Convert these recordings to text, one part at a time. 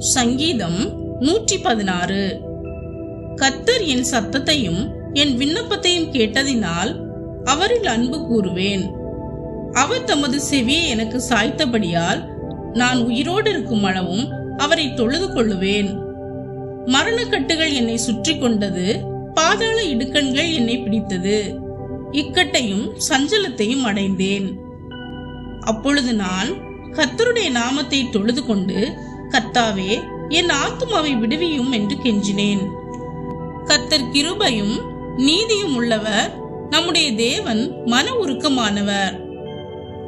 சங்கீதம் 116. கர்த்தர் என் சத்தத்தையும் என் விண்ணப்பத்தையும் கேட்டதினால் அவரில் அன்பு கூறுவேன். அவர் தமது செவியை எனக்கு சாய்த்தபடியால் நான் உயிரோடு இருக்கும் அளவும் அவரை தொழுது கொள்ளுவேன். மரணக்கட்டுகள் என்னை சுற்றி கொண்டது, பாதாள இடுக்கண்கள் என்னை பிடித்தது. இக்கட்டையும் சஞ்சலத்தையும் அடைந்தேன். அப்பொழுது நான் கர்த்தருடைய நாமத்தை தொழுது கொண்டு, கர்த்தாவே, என் ஆத்துமாவை விடுவியும் என்று கெஞ்சினேன். கர்த்தர் கிருபையும் நீதியும் உள்ளவர், நம்முடைய தேவன் மன உருக்கமானவர்.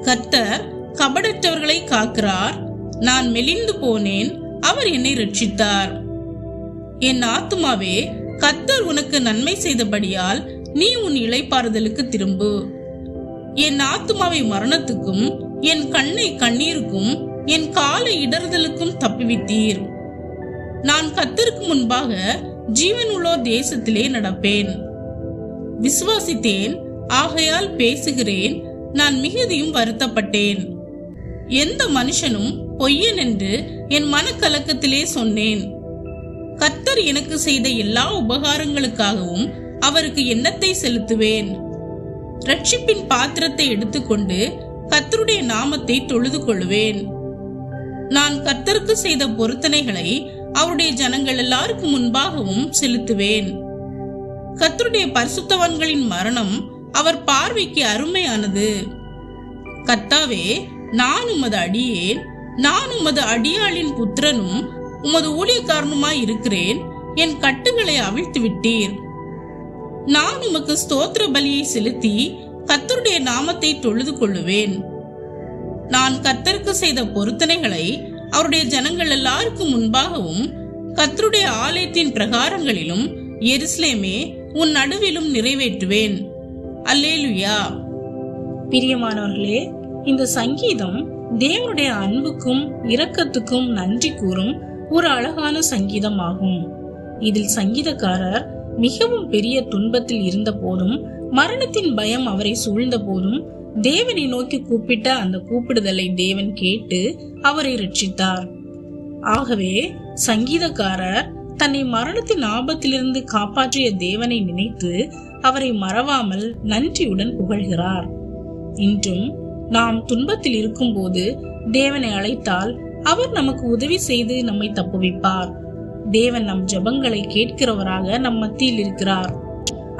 கர்த்தர் கபடற்றவர்களை காக்கிறார். நான் மெலிந்து போனேன், அவர் என்னை ரட்சித்தார். என் ஆத்துமாவே, கர்த்தர் உனக்கு நன்மை செய்தபடியால் நீ உன் இளைப்பாறுதலுக்கு திரும்பு. என் ஆத்துமாவை மரணத்துக்கும் என் கண்ணை கண்ணீருக்கும் என் காலை இடறுதலுக்கும் தப்புவித்தீர். நான் கர்த்தருக்கு முன்பாக ஜீவனுள்ளோர் தேசத்திலே நடப்பேன். விசுவாசித்தேன், ஆகையால் பேசுகிறேன். நான் மிகுதியும் வருத்தப்பட்டேன். எந்த மனுஷனும் பொய்யன் என்று என் மனக்கலக்கத்திலே சொன்னேன். கர்த்தர் எனக்கு செய்த எல்லா உபகாரங்களுக்காகவும் அவருக்கு எண்ணத்தை செலுத்துவேன். ரட்சிப்பின் பாத்திரத்தை எடுத்துக்கொண்டு கர்த்தருடைய நாமத்தை தொழுது கொள்வேன். நான் கர்த்தருக்கு செய்த பொருத்தனைகளை அவருடைய ஜனங்கள் எல்லாருக்கும் முன்பாகவும் செலுத்துவேன். கர்த்தருடைய பரிசுத்தவான்களின் மரணம் அவர் பார்வைக்கு அருமையானது. கர்த்தாவே, நான் உமது அடியேன், நான் உமது அடியாளின் புத்திரனும் உமது ஊழியக்காரனுமாய் இருக்கிறேன். என் கட்டுகளை அவிழ்த்து விட்டீர். நான் உமக்கு ஸ்தோத்திர பலியை செலுத்தி கர்த்தருடைய நாமத்தை தொழுது கொள்ளுவேன். நான் கர்த்தருக்கு செய்த பொருத்தனைகளை அவருடைய ஜனங்கள் எல்லாருக்கும் முன்பாகவும் கர்த்தருடைய ஆலயத்தின் பிரகாரங்களிலும் எருசலேமே உன் நடுவிலும் நிறைவேற்றுவேன். அல்லேலுயா. பிரியமானவர்களே, இந்த சங்கீதம் தேவனுடைய அன்புக்கும் இரக்கத்துக்கும் நன்றி கூறும் ஒரு அழகான சங்கீதம் ஆகும். இதில் சங்கீதக்காரர் மிகவும் பெரிய துன்பத்தில் இருந்த போதும், மரணத்தின் பயம் அவரை சூழ்ந்த போதும் தேவனை நோக்கி கூப்பிட்ட அந்த கூப்பிடுதலை தேவன் கேட்டு அவரை ரட்சித்தார். ஆகவே சங்கீதக்காரர் தன்னை மரணத்தின் ஆபத்திலிருந்து காப்பாற்றிய தேவனை நினைத்து அவரை மறவாமல் நன்றியுடன் புகழ்கிறார். இன்றும் நாம் துன்பத்தில் இருக்கும் போது தேவனை அழைத்தால் அவர் நமக்கு உதவி செய்து நம்மை தப்புவிப்பார். தேவன் நம் ஜெபங்களை கேட்கிறவராக நம் மத்தியில் இருக்கிறார்.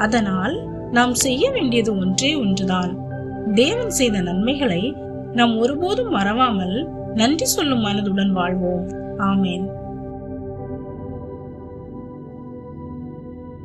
அதனால் நாம் செய்ய வேண்டியது ஒன்றே ஒன்றுதான். தேவன் செய்த நன்மைகளை நாம் ஒருபோதும் மறவாமல் நன்றி சொல்லும் மனதுடன் வாழ்வோம். ஆமேன்.